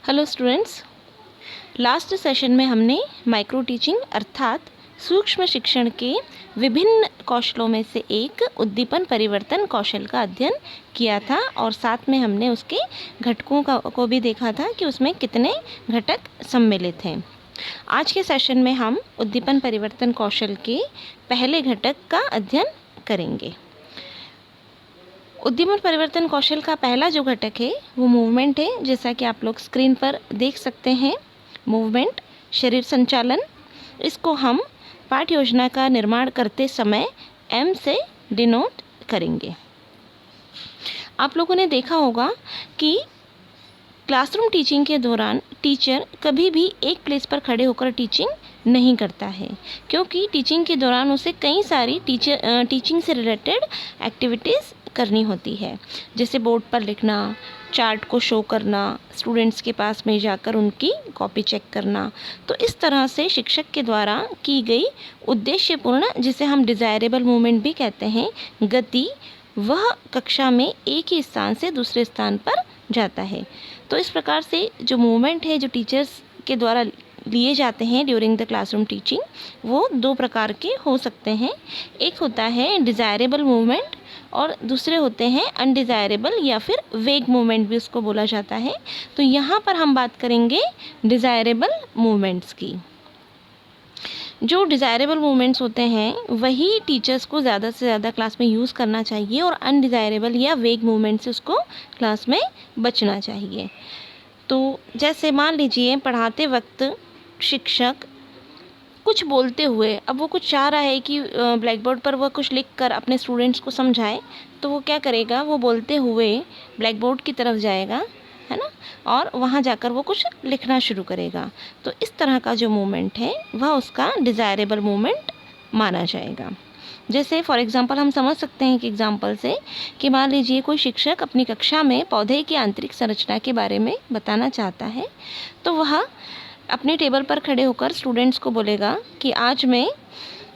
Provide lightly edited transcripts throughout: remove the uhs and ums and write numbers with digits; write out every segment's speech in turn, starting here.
Hello students, last session में हमने micro teaching अर्थात सूक्ष्म शिक्षण के विभिन्न कौशलों में से एक उद्दीपन परिवर्तन कौशल का अध्ययन किया था और साथ में हमने उसके घटकों को भी देखा था कि उसमें कितने घटक सम्मिलित हैं। आज के सेशन में हम उद्दीपन परिवर्तन कौशल के पहले घटक का अध्ययन करेंगे। उद्दीपन परिवर्तन कौशल का पहला जो घटक है वो मूवमेंट है, जैसा कि आप लोग स्क्रीन पर देख सकते हैं। मूवमेंट, शरीर संचालन, इसको हम पाठ योजना का निर्माण करते समय एम से डिनोट करेंगे। आप लोगों ने देखा होगा कि क्लासरूम टीचिंग के दौरान टीचर कभी भी एक प्लेस पर खड़े होकर टीचिंग नहीं करता है, क्योंकि टीचिंग के दौरान उसे कई सारी टीचिंग से रिलेटेड एक्टिविटीज़ करनी होती है, जैसे बोर्ड पर लिखना, चार्ट को शो करना, स्टूडेंट्स के पास में जाकर उनकी कॉपी चेक करना। तो इस तरह से शिक्षक के द्वारा की गई उद्देश्यपूर्ण, जिसे हम डिज़ायरेबल मूवमेंट भी कहते हैं, गति, वह कक्षा में एक ही स्थान से दूसरे स्थान पर जाता है। तो इस प्रकार से जो मूवमेंट है, जो टीचर्स के द्वारा लिए जाते हैं ड्यूरिंग द क्लासरूम टीचिंग, वो दो प्रकार के हो सकते हैं। एक होता है डिज़ायरेबल मूवमेंट और दूसरे होते हैं अनडिज़ायरेबल या फिर वेग मूवमेंट भी उसको बोला जाता है। तो यहाँ पर हम बात करेंगे डिज़ायरेबल मूवमेंट्स की। जो डिज़ायरेबल मूवमेंट्स होते हैं वही टीचर्स को ज़्यादा से ज़्यादा क्लास में यूज़ करना चाहिए और अनडिज़ायरेबल या वेग मूवमेंट से उसको क्लास में बचना चाहिए। तो जैसे मान लीजिए पढ़ाते वक्त शिक्षक कुछ बोलते हुए, अब वो कुछ चाह रहा है कि ब्लैक बोर्ड पर वह कुछ लिख कर अपने स्टूडेंट्स को समझाए, तो वो क्या करेगा, वो बोलते हुए ब्लैक बोर्ड की तरफ जाएगा, है ना, और वहाँ जाकर वो कुछ लिखना शुरू करेगा। तो इस तरह का जो मूवमेंट है वह उसका डिज़ायरेबल मूवमेंट माना जाएगा। जैसे फॉर एग्ज़ाम्पल हम समझ सकते हैं कि एग्ज़ाम्पल से कि मान लीजिए कोई शिक्षक अपनी कक्षा में पौधे की आंतरिक संरचना के बारे में बताना चाहता है, तो वह अपने टेबल पर खड़े होकर स्टूडेंट्स को बोलेगा कि आज मैं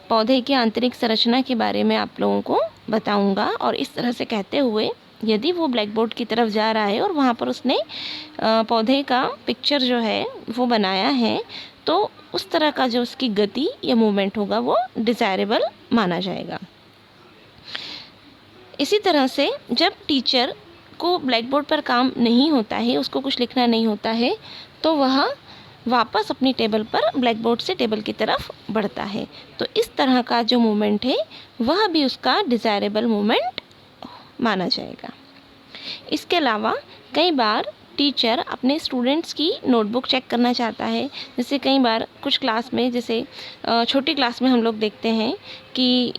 पौधे की आंतरिक संरचना के बारे में आप लोगों को बताऊंगा। और इस तरह से कहते हुए यदि वो ब्लैक बोर्ड की तरफ जा रहा है और वहाँ पर उसने पौधे का पिक्चर जो है वो बनाया है, तो उस तरह का जो उसकी गति या मूवमेंट होगा वो डिज़ायरेबल माना जाएगा। इसी तरह से जब टीचर को ब्लैक बोर्ड पर काम नहीं होता है, उसको कुछ लिखना नहीं होता है, तो वह वापस अपनी टेबल पर ब्लैक बोर्ड से टेबल की तरफ बढ़ता है। तो इस तरह का जो मूवमेंट है वह भी उसका डिज़ायरेबल मूवमेंट माना जाएगा। इसके अलावा कई बार टीचर अपने स्टूडेंट्स की नोटबुक चेक करना चाहता है। जैसे कई बार कुछ क्लास में, जैसे छोटी क्लास में हम लोग देखते हैं कि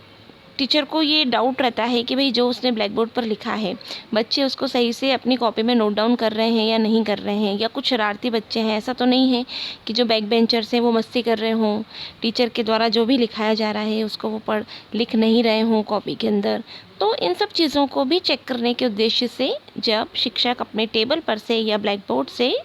टीचर को ये डाउट रहता है कि भाई जो उसने ब्लैक बोर्ड पर लिखा है बच्चे उसको सही से अपनी कॉपी में नोट डाउन कर रहे हैं या नहीं कर रहे हैं, या कुछ शरारती बच्चे हैं। ऐसा तो नहीं है कि जो बैक बेंचर्स हैं वो मस्ती कर रहे हों, टीचर के द्वारा जो भी लिखाया जा रहा है उसको वो लिख नहीं रहे हों कॉपी के अंदर। तो इन सब चीज़ों को भी चेक करने के उद्देश्य से जब शिक्षक अपने टेबल पर से या ब्लैक बोर्ड से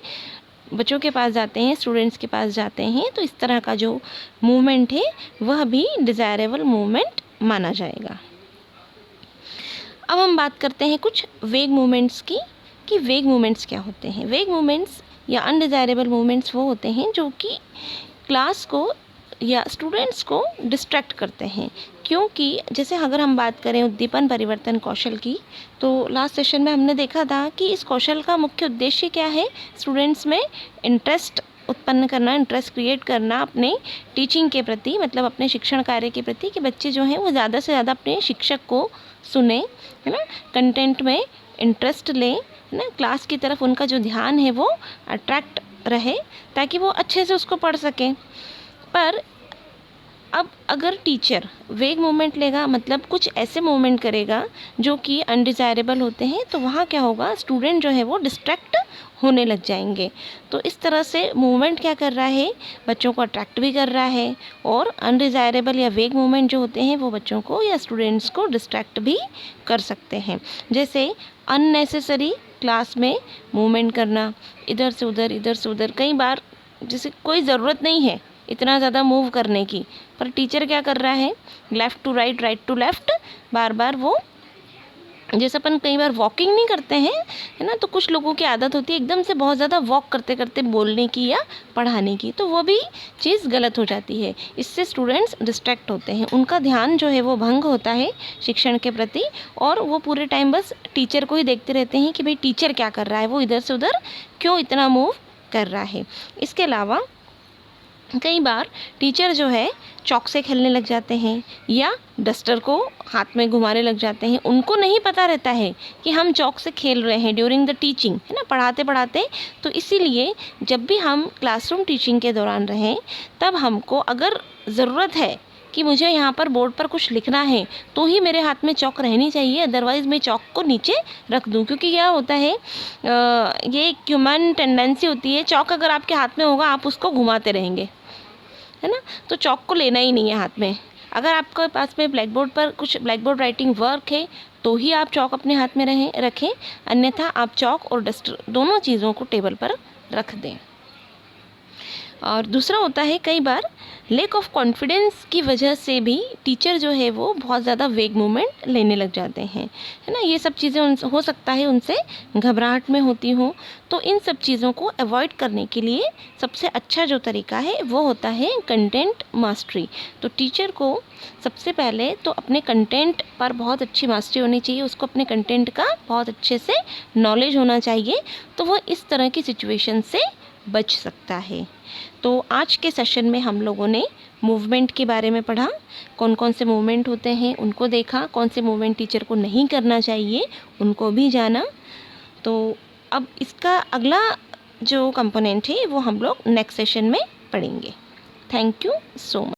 बच्चों के पास जाते हैं, स्टूडेंट्स के पास जाते हैं, तो इस तरह का जो मूवमेंट है वह भी डिज़ायरेबल मूवमेंट माना जाएगा। अब हम बात करते हैं कुछ वेग मूवमेंट्स की, कि वेग मूवमेंट्स क्या होते हैं। वेग मूवमेंट्स या अनडिज़ायरेबल मूवमेंट्स वो होते हैं जो कि क्लास को या स्टूडेंट्स को डिस्ट्रैक्ट करते हैं। क्योंकि जैसे अगर हम बात करें उद्दीपन परिवर्तन कौशल की, तो लास्ट सेशन में हमने देखा था कि इस कौशल का मुख्य उद्देश्य क्या है, स्टूडेंट्स में इंटरेस्ट उत्पन्न करना, इंटरेस्ट क्रिएट करना अपने टीचिंग के प्रति, मतलब अपने शिक्षण कार्य के प्रति, कि बच्चे जो हैं वो ज़्यादा से ज़्यादा अपने शिक्षक को सुने, है ना, कंटेंट में इंटरेस्ट लें, है ना, क्लास की तरफ उनका जो ध्यान है वो अट्रैक्ट रहे ताकि वो अच्छे से उसको पढ़ सकें। पर अब अगर टीचर वेग मूवमेंट लेगा, मतलब कुछ ऐसे मूवमेंट करेगा जो कि अनडिज़ायरेबल होते हैं, तो वहाँ क्या होगा, स्टूडेंट जो है वो डिस्ट्रैक्ट होने लग जाएंगे। तो इस तरह से मूवमेंट क्या कर रहा है, बच्चों को अट्रैक्ट भी कर रहा है, और अनडिज़ायरेबल या वेग मूवमेंट जो होते हैं वो बच्चों को या स्टूडेंट्स को डिस्ट्रैक्ट भी कर सकते हैं। जैसे अननेसेसरी क्लास में मूवमेंट करना, इधर से उधर, कई बार जैसे कोई ज़रूरत नहीं है इतना ज़्यादा मूव करने की, पर टीचर क्या कर रहा है, left to right, right to left, बार बार वो जैसे अपन कई बार वॉकिंग नहीं करते हैं, है ना, तो कुछ लोगों की आदत होती है एकदम से बहुत ज़्यादा वॉक करते करते बोलने की या पढ़ाने की, तो वो भी चीज़ गलत हो जाती है। इससे स्टूडेंट्स डिस्ट्रैक्ट होते हैं, उनका ध्यान जो है वो भंग होता है शिक्षण के प्रति, और वो पूरे टाइम बस टीचर को ही देखते रहते हैं कि भाई टीचर क्या कर रहा है, वो इधर से उधर क्यों इतना मूव कर रहा है। इसके अलावा कई बार टीचर जो है चॉक से खेलने लग जाते हैं या डस्टर को हाथ में घुमाने लग जाते हैं। उनको नहीं पता रहता है कि हम चॉक से खेल रहे हैं ड्यूरिंग द टीचिंग, है ना, पढ़ाते पढ़ाते। तो इसीलिए जब भी हम क्लासरूम टीचिंग के दौरान रहें, तब हमको अगर ज़रूरत है कि मुझे यहाँ पर बोर्ड पर कुछ लिखना है, तो ही मेरे हाथ में चॉक रहनी चाहिए, अदरवाइज़ मैं चॉक को नीचे रख दूँ। क्योंकि क्या होता है, ये एक ह्यूमन टेंडेंसी होती है, चॉक अगर आपके हाथ में होगा आप उसको घुमाते रहेंगे, है ना, तो चॉक को लेना ही नहीं है हाथ में। अगर आपके पास में ब्लैक बोर्ड पर कुछ ब्लैक बोर्ड राइटिंग वर्क है, तो ही आप चॉक अपने हाथ में रखें, अन्यथा आप चॉक और डस्टर दोनों चीज़ों को टेबल पर रख दें। और दूसरा होता है, कई बार लैक ऑफ कॉन्फिडेंस की वजह से भी टीचर जो है वो बहुत ज़्यादा वेग मूवमेंट लेने लग जाते हैं, है ना। ये सब चीज़ें हो सकता है उनसे घबराहट में होती हो। तो इन सब चीज़ों को अवॉइड करने के लिए सबसे अच्छा जो तरीका है वो होता है कंटेंट मास्टरी। तो टीचर को सबसे पहले तो अपने कंटेंट पर बहुत अच्छी मास्टरी होनी चाहिए, उसको अपने कंटेंट का बहुत अच्छे से नॉलेज होना चाहिए, तो वो इस तरह की सिचुएशन से बच सकता है। तो आज के सेशन में हम लोगों ने मूवमेंट के बारे में पढ़ा, कौन कौन से मूवमेंट होते हैं उनको देखा, कौन से मूवमेंट टीचर को नहीं करना चाहिए उनको भी जाना। तो अब इसका अगला जो कंपोनेंट है वो हम लोग नेक्स्ट सेशन में पढ़ेंगे। Thank you so much.